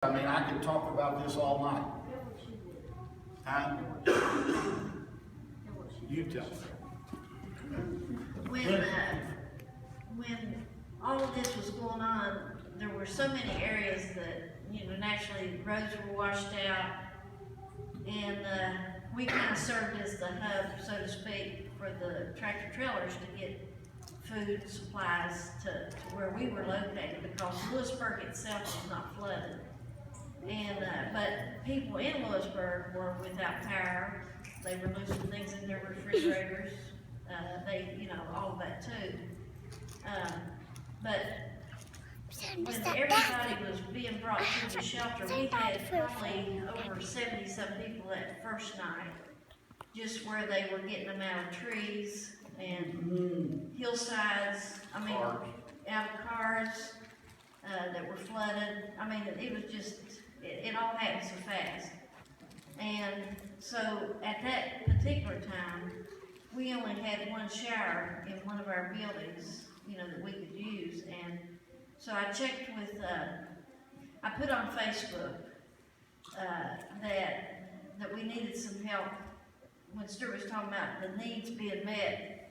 I mean, I could talk about this all night. You tell me. When all of this was going on, there were so many areas that, naturally roads were washed out, and we kind of served as the hub, so to speak, for the tractor trailers to get food supplies to where we were located, because Lewisburg itself was not flooded. And but people in Lewisburg were without power. They were losing things in their refrigerators. All of that too. But when everybody was being brought to the shelter, we had probably over 70-some people that first night, just where they were getting them out of trees and hillsides. Out of cars that were flooded. It was just, it all happened so fast. And so at that particular time, we only had one shower in one of our buildings, that we could use. And so I checked with, I put on Facebook that we needed some help when Stewart was talking about the needs being met.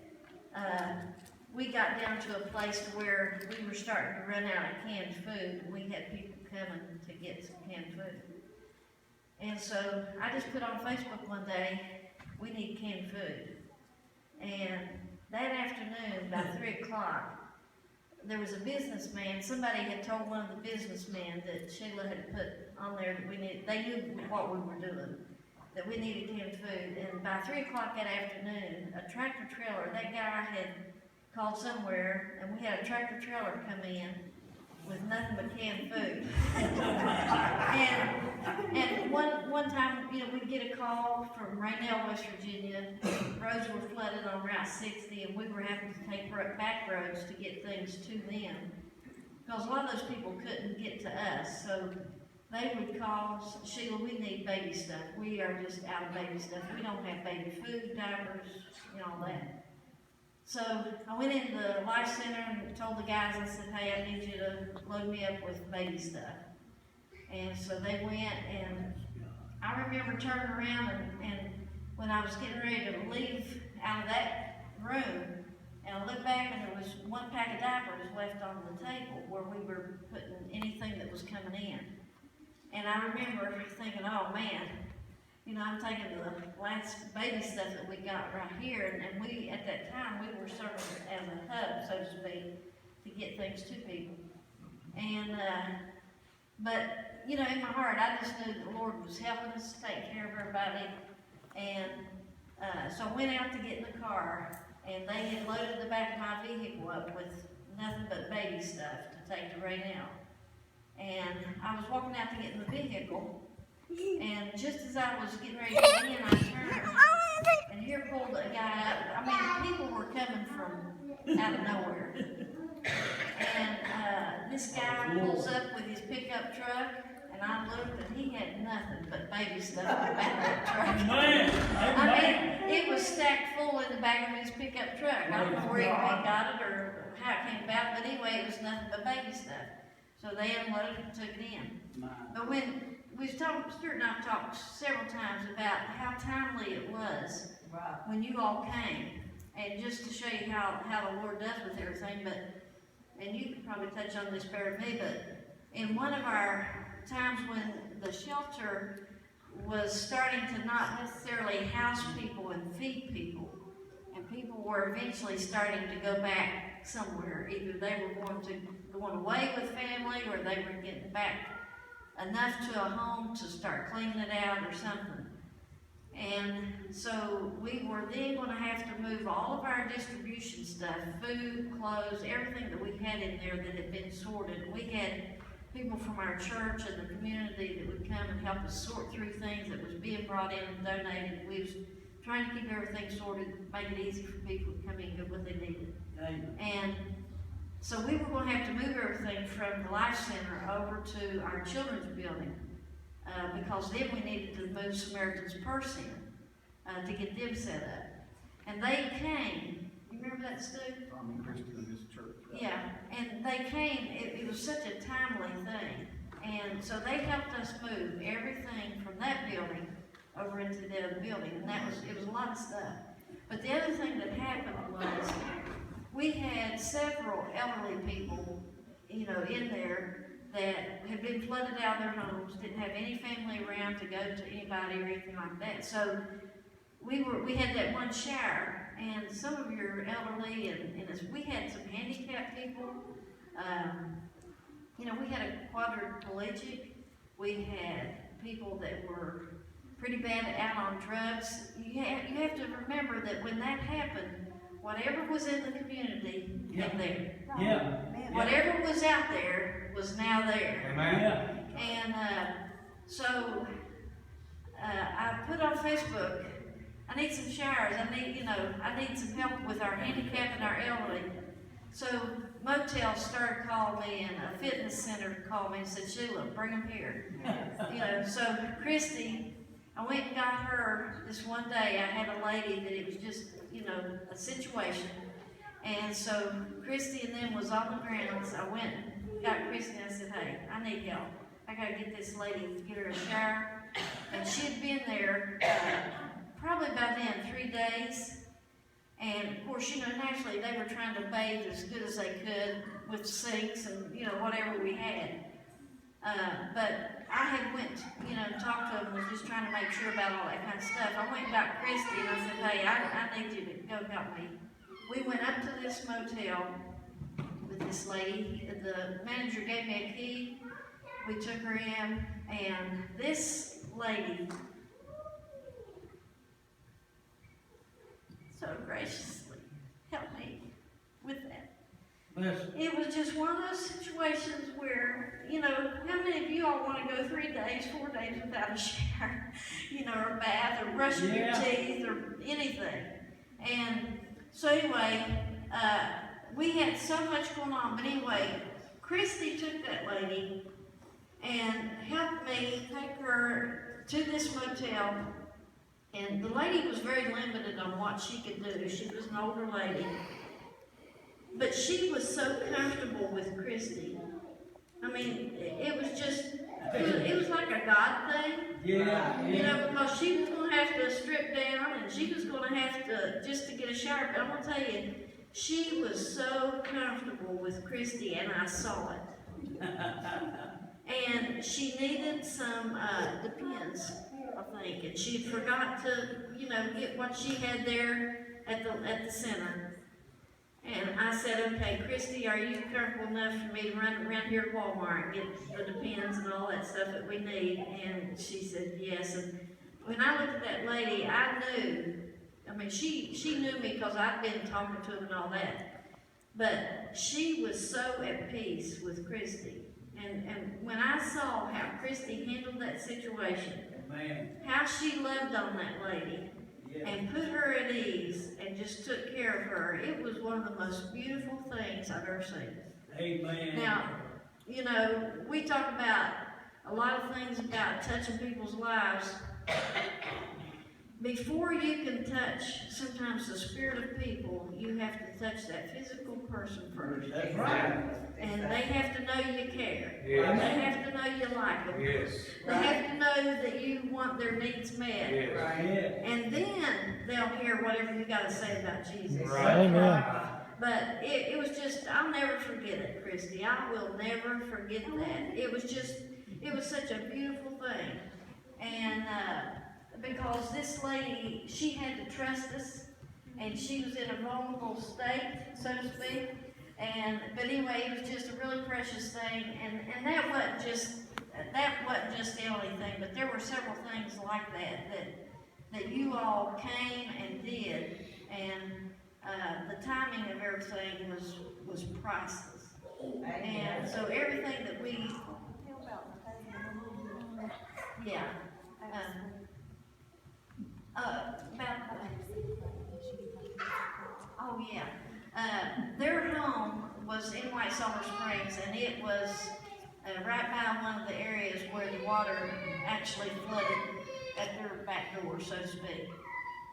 We got down to a place where we were starting to run out of canned food. We had people coming to get some canned food. And so I just put on Facebook one day, we need canned food. And that afternoon, about 3 o'clock, there was a businessman. Somebody had told one of the businessmen that Sheila had put on there that we needed, they knew what we were doing, that we needed canned food. And by 3 o'clock that afternoon, a tractor trailer, that guy had called somewhere, and we had a tractor trailer come in with nothing but canned food. and one time, we'd get a call from Raynell, West Virginia. Roads were flooded on Route 60, and we were having to take back roads to get things to them, because a lot of those people couldn't get to us. So they would call, Sheila, we need baby stuff. We are just out of baby stuff. We don't have baby food, diapers, all that. So I went into the Life Center and told the guys, I said, hey, I need you to load me up with baby stuff. And so they went, and I remember turning around and when I was getting ready to leave out of that room, and I looked back and there was one pack of diapers left on the table where we were putting anything that was coming in. And I remember thinking, oh man, I'm taking the last baby stuff that we got right here, and we, at that time, we were serving as a hub, so to speak, to get things to people. And, but, in my heart, I just knew the Lord was helping us take care of everybody. And so I went out to get in the car, and they had loaded the back of my vehicle up with nothing but baby stuff to take to Raynell. And I was walking out to get in the vehicle, and just as I was getting ready to get in, I turned, and here pulled a guy up. People were coming from out of nowhere. And this guy pulls up with his pickup truck, and I looked, and he had nothing but baby stuff in the back of that truck. It was stacked full in the back of his pickup truck. I don't know where he got it or how it came about, but anyway, it was nothing but baby stuff. So they unloaded and took it in. But when Stewart and I talked several times about how timely it was when you all came, and just to show you how the Lord does with everything. And you could probably touch on this better than me, but in one of our times when the shelter was starting to not necessarily house people and feed people, and people were eventually starting to go back somewhere, either they were going away with family, or they were getting back enough to a home to start cleaning it out or something. And so we were then going to have to move all of our distribution stuff, food, clothes, everything that we had in there that had been sorted. We had people from our church and the community that would come and help us sort through things that was being brought in and donated. We was trying to keep everything sorted, make it easy for people to come in and get what they needed. And so we were going to have to move everything from the Life Center over to our children's building, because then we needed to move Samaritan's Purse in to get them set up. And they came. You remember that, Stu? I'm a Christian in this church. Yeah, and they came. It was such a timely thing. And so they helped us move everything from that building over into the other building, and it was a lot of stuff. But the other thing that happened was, we had several elderly people, in there that had been flooded out of their homes, didn't have any family around to go to anybody or anything like that. So we had that one shower, and some of your elderly, and we had some handicapped people. We had a quadriplegic. We had people that were pretty bad out on drugs. You have to remember that when that happened, whatever was in the community came there. Yeah. Whatever was out there was now there. Amen. And so I put on Facebook, I need some showers. I need some help with our handicap and our elderly. So motels started calling me, and a fitness center called me and said, Sheila, bring them here. So Christy, I went and got her this one day. I had a lady that it was just, a situation. And so Christy and them was on the grounds. I went and got Christy and I said, hey, I need help. I gotta get this lady, get her a shower. And she'd been there probably by then 3 days. And of course, naturally they were trying to bathe as good as they could with sinks and, whatever we had. But I had went, talked to them, was just trying to make sure about all that kind of stuff. I went and got Christy and I said, hey, I need you to go help me. We went up to this motel with this lady. The manager gave me a key. We took her in, and this lady so graciously helped me with that. It was just one of those situations where, how many of you all want to go 3 days, 4 days without a shower, or a bath, or brushing your teeth, or anything. And so anyway, we had so much going on. But anyway, Christy took that lady and helped me take her to this motel. And the lady was very limited on what she could do. She was an older lady. But she was so comfortable with Christy. I mean, it was just, it was like a God thing. Yeah. Because she was going to have to strip down, and she was going to have to, just to get a shower. But I'm going to tell you, she was so comfortable with Christy, and I saw it. And she needed some Depends, I think, and she forgot to, get what she had there at the center. And I said, okay, Christy, are you comfortable enough for me to run around here to Walmart and get the Depends and all that stuff that we need? And she said yes. And when I looked at that lady, I knew, she knew me because I'd been talking to her and all that. But she was so at peace with Christy. And when I saw how Christy handled that situation, how she loved on that lady, and put her at ease and just took care of her, it was one of the most beautiful things I've ever seen. Amen. Now, we talk about a lot of things about touching people's lives. Before you can touch sometimes the spirit of people, you have to touch that physical person first. That's right. And they have to know you care. Yes. They have to know you like them. Yes. They have to know that you want their needs met. Yes. Right. And then they'll hear whatever you got to say about Jesus. Right. Amen. But it was just, I'll never forget it, Christy. I will never forget that. It was such a beautiful thing. And because this lady, she had to trust us, and she was in a vulnerable state, so to speak. But anyway, it was just a really precious thing, and that wasn't just the only thing, but there were several things like that you all came and did, and the timing of everything was priceless. And so everything that we, their home was in White Summer Springs, and it was right by one of the areas where the water actually flooded at their back door, so to speak.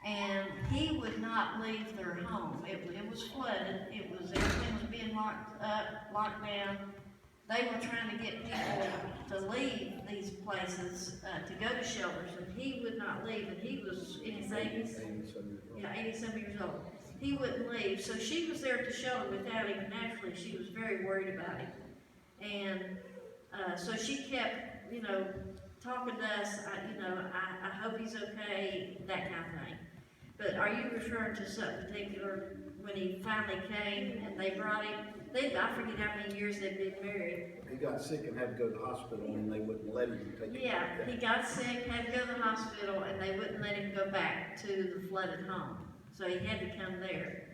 And he would not leave their home. It was flooded. Everything was being locked up, locked down. they were trying to get people to leave these places, to go to shelters, and he would not leave, and he was in his 80s. Yeah, 80-some years old. He wouldn't leave, so she was there at the shelter without him. Naturally, she was very worried about him. And, so she kept, talking to us, I hope he's okay, that kind of thing. But are you referring to something particular when he finally came and they brought him? I forget how many years they'd been married. He got sick and had to go to the hospital and they wouldn't let him take it. Yeah, he got sick, had to go to the hospital, and they wouldn't let him go back to the flooded home. So he had to come there.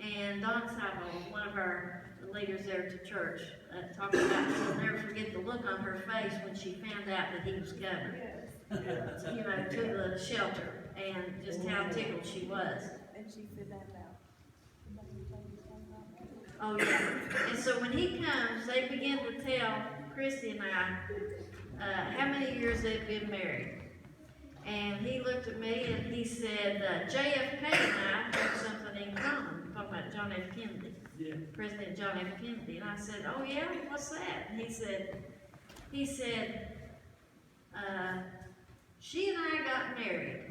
And Dawn Sabo, one of our leaders there at the church, talked about, she'll never forget the look on her face when she found out that he was coming. To the shelter, and just how tickled she was. And she said that now. Oh, yeah. And so when he comes, they begin to tell Christy and I how many years they've been married. And he looked at me and he said, JFK and I have something in common, talking about John F. Kennedy, President John F. Kennedy. And I said, oh yeah, what's that? And he said, she and I got married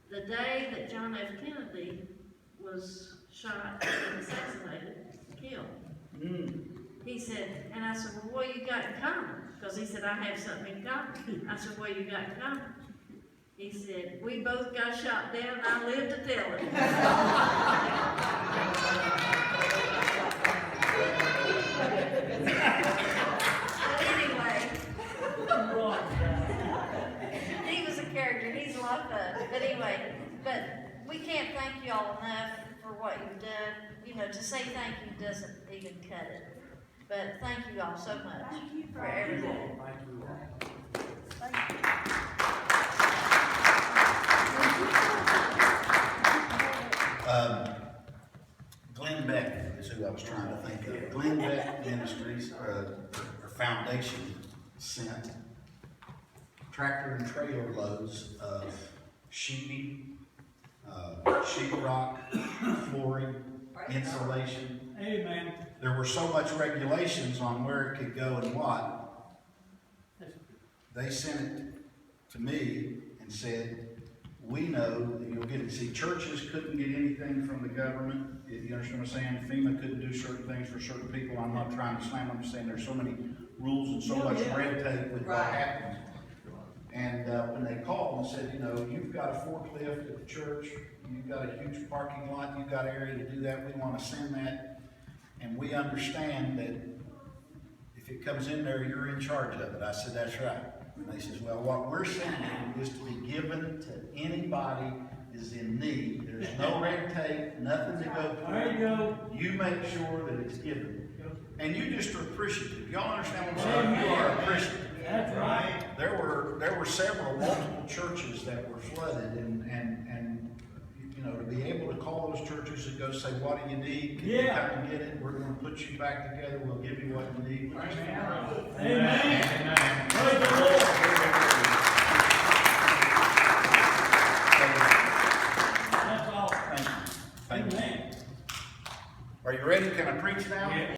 the day that John F. Kennedy was shot and assassinated, killed. He said, and I said, well, what you got in common? Because he said, I have something in common. I said, what you got in common? He said, we both got shot down and I lived to tell it. But anyway, he was a character, he's a lot of fun. But anyway, we can't thank you all enough for what you've done. To say thank you doesn't even cut it. But thank you all so much for everything. Glenn Beck is who I was trying to think of. Glenn Beck Ministries, or foundation, sent tractor and trailer loads of sheeting, sheetrock, flooring, insulation. Amen. There were so much regulations on where it could go and what. They sent it to me and said, we know that you'll get it. See, churches couldn't get anything from the government. You understand what I'm saying? FEMA couldn't do certain things for certain people. I'm not trying to slam them, I'm saying there's so many rules and so much red tape with what happens. And when they called and said, you've got a forklift at the church, you've got a huge parking lot, you've got area to do that, we want to send that. And we understand that if it comes in there, you're in charge of it. I said, that's right. And they says, well, what we're sending is to be given to anybody is in need. There's no red tape, nothing to go through. There you go. You make sure that it's given. And you just are appreciative. Y'all understand what I'm saying? You are appreciative. That's right. There were several multiple churches that were flooded and to be able to call those churches and go say, what do you need? Can you come and get it? We're going to put you back together. We'll give you what you need. Amen. Amen. Praise the Lord.